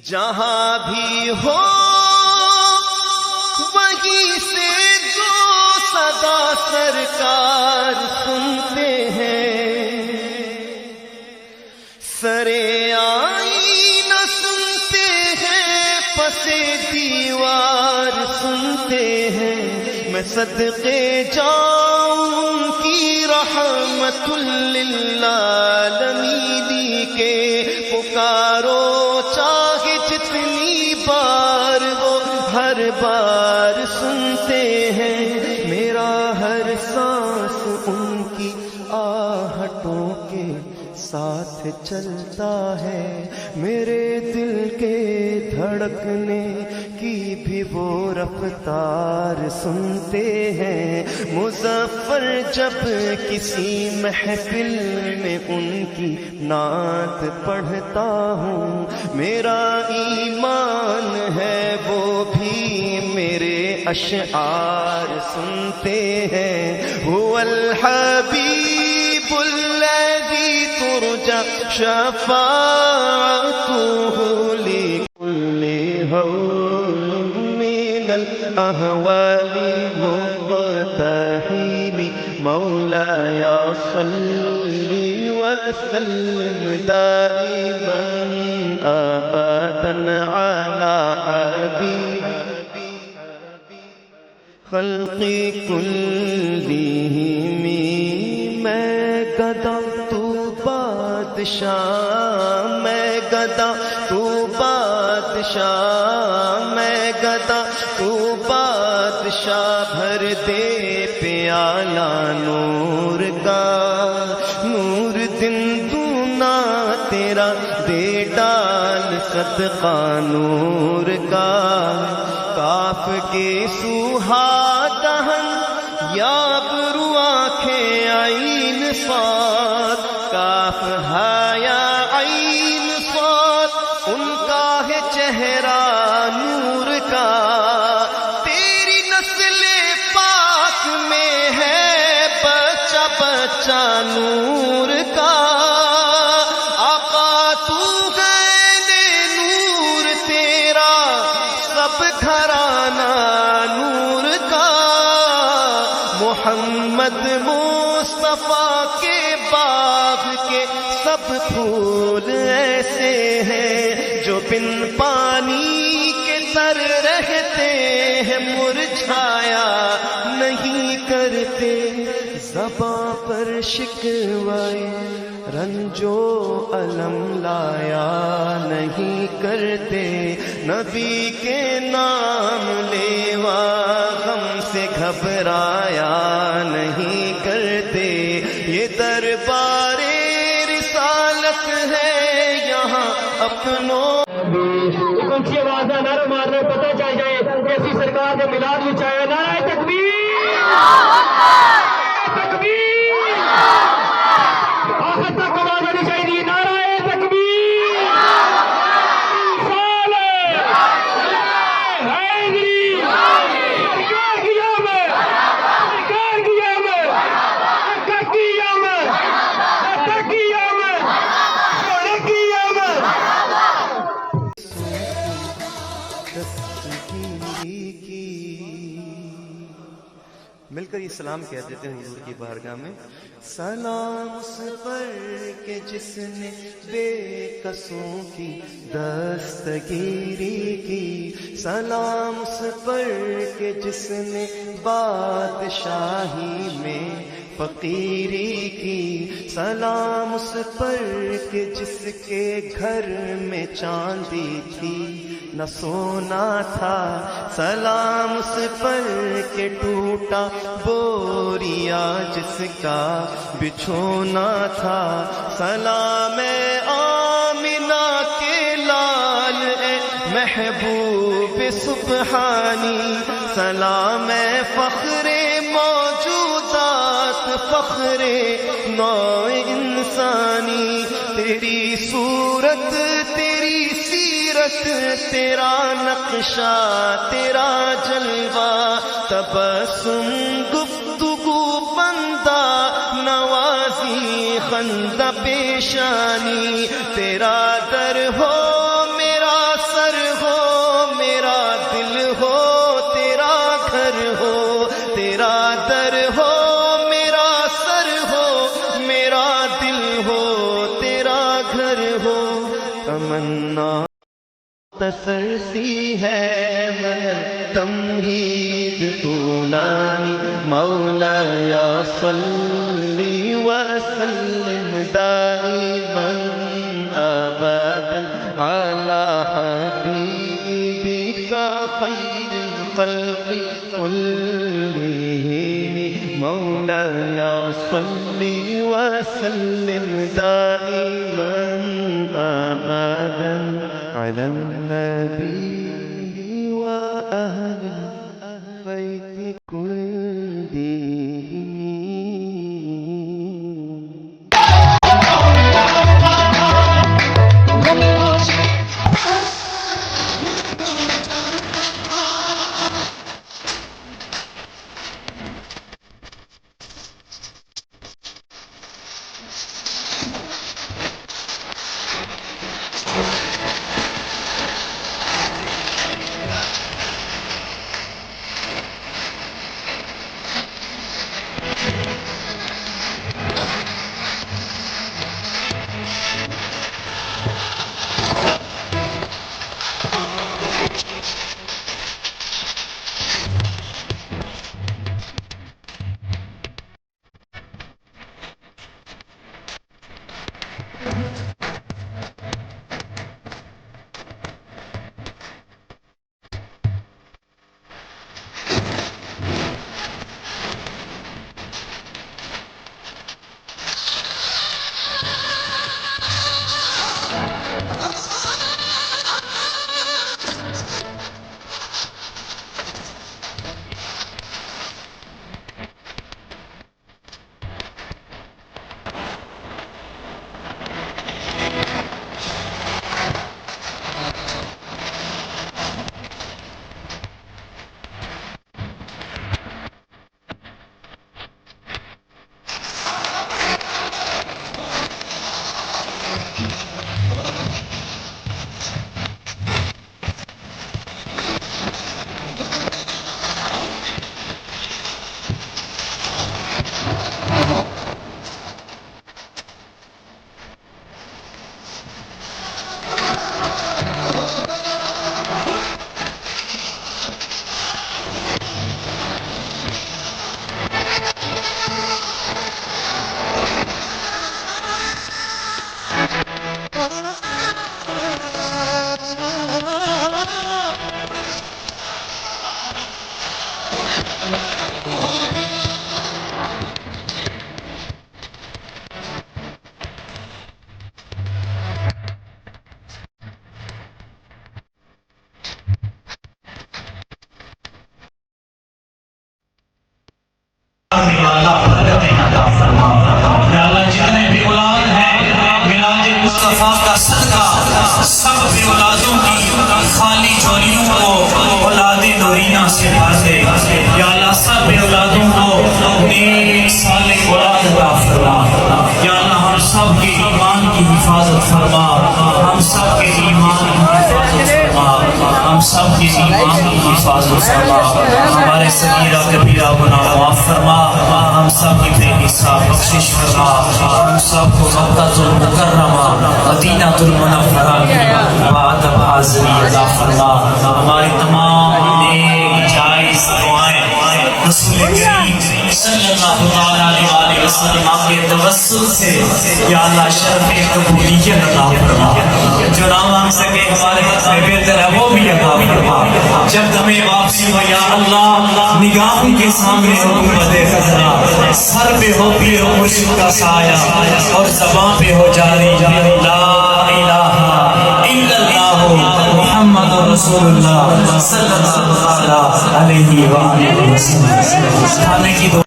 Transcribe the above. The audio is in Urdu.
جہاں بھی ہو وہیں سے جو صدا سرکار سنتے ہیں، سرے آئینہ سنتے ہیں، پسے دیوار سنتے ہیں، میں صدقے جاؤں کی رحمت للعالمین کے پکارو چاہے جتنی بار وہ ہر بار سنتے ہیں، میرا ہر سانس ان کی آہٹوں کے ساتھ چلتا ہے، میرے دل کے دھڑکنے کی بھی وہ رفتار سنتے ہیں، مظفر جب کسی محفل میں ان کی نعت پڑھتا ہوں، میرا ایمان ہے وہ بھی میرے اشعار سنتے ہیں، هو الحبیب الذی ترجى شفاعته لكل هول من الأهوال مقتحم، مولاي صل وسلم دائما أبدا على حبيبك خلق كلهم، میں گدا تو بادشاہ، میں گدا تو بادشاہ، میں گدا تو بادشاہ، بھر دے پیالہ نور کا، نور دن دونا تیرا دے ڈال صدقہ نور کا، کاف کے سوہا دہن یا برو آنکھیں عین صاد، کاف ہایا عین صاد، ان کا ہے چہرہ نور کا، تیری نسل پاک میں ہے بچہ بچہ نور کا، آقا تو ہے نور تیرا سب گھرانہ نور کا، محمد مصطفیٰ کے باغ کے سب پھول ایسے ہیں جو بن پانی کے تر رہتے ہیں، مرجھایا نہیں کرتے، زباں پر شکوائے رنج و الم لایا نہیں کرتے، نبی کے نام لیوا غم سے گھبرایا نہیں کرتے، یہ دربار رسالت ہے یہاں اپنوں اونچی آواز نہ نعرہ مارنے پتہ چل جائے کیسی سرکار نے میلاد بچایا، نعرہ تکبیر تکبیر، آخر تک آواز آنی چاہیے، نعرہ تکبیر، صالح حیدری، سرکار کی آمد، سرکار کی آمد، حق کی آمد، حق کی آمد، سونے کی آمد۔ دستگیری کی مل کر یہ سلام کہہ دیتے ہیں حضور کی بارگاہ میں، سلام اس پر کہ جس نے بے کسوں کی دستگیری کی، سلام اس پر کہ جس نے بادشاہی میں فقیری کی، سلام اس پر کہ جس کے گھر میں چاندی تھی نہ سونا تھا، سلام اس پر کہ ٹوٹا بوریا جس کا بچھونا تھا، سلام اے آمنہ کے لال اے محبوب سبحانی، سلام اے فخر موجودات فخر نوع انسانی، تیری صورت تیری سیرت تیرا نقشہ تیرا جلوہ، تبسم گفتگو بندہ نوازی خندہ پیشانی، تیرا در ہو میرا سر تیرا در ہو میرا سر ہو میرا دل ہو تیرا گھر ہو تمنا تصر سی ہے مگر تمہید تو نامی مولا یا صلی وسلم دائما ابدا علی حبیبک خیر الخلق كلهم مولا یا صلی وسلم دائما ابدا على النبي وأهل البيت كلهم. جتنے بھی اولاد ہیں میلاد مصطفیٰ کا صدقہ سب بھی اولادوں کی خالی جولیوں کو اولاد نورینہ سے بھر دے یا اللہ سب بھی اولادوں کو نیک صالح اولاد عطا فرما یا اللہ ہم سب کے ایمان کی حفاظت فرما ہم سب کے ایمان کی حفاظت فرما ہم سب کے ایمان کی حفاظت فرما ہمارے صغیرہ کبیرہ گناہ معاف فرما ہم سب کی بے حساب بخشش فرما ہم سب کو مقدس المکرمہ مدینہ المنورہ کی وعدم حاضری عطا فرما ہماری تمام نیک جائز دعائیں رسول کریم صلی اللہ علیہ وسلم کے توسل سے یا اللہ شرف قبولیت عطا فرما جو نہ مانگ سکے ہمارے حق میں بہتر ہے وہ بھی عطا فرما جب تمہیں واپسی ہو یا اللہ نگاہوں کے سامنے حکومت خزرہ سر پہ ہو پیر و مرشد کا سایہ اور زبان پہ ہو جاری لا الہ الا اللہ محمد رسول اللہ صلی اللہ علیہ وآلہ وسلم.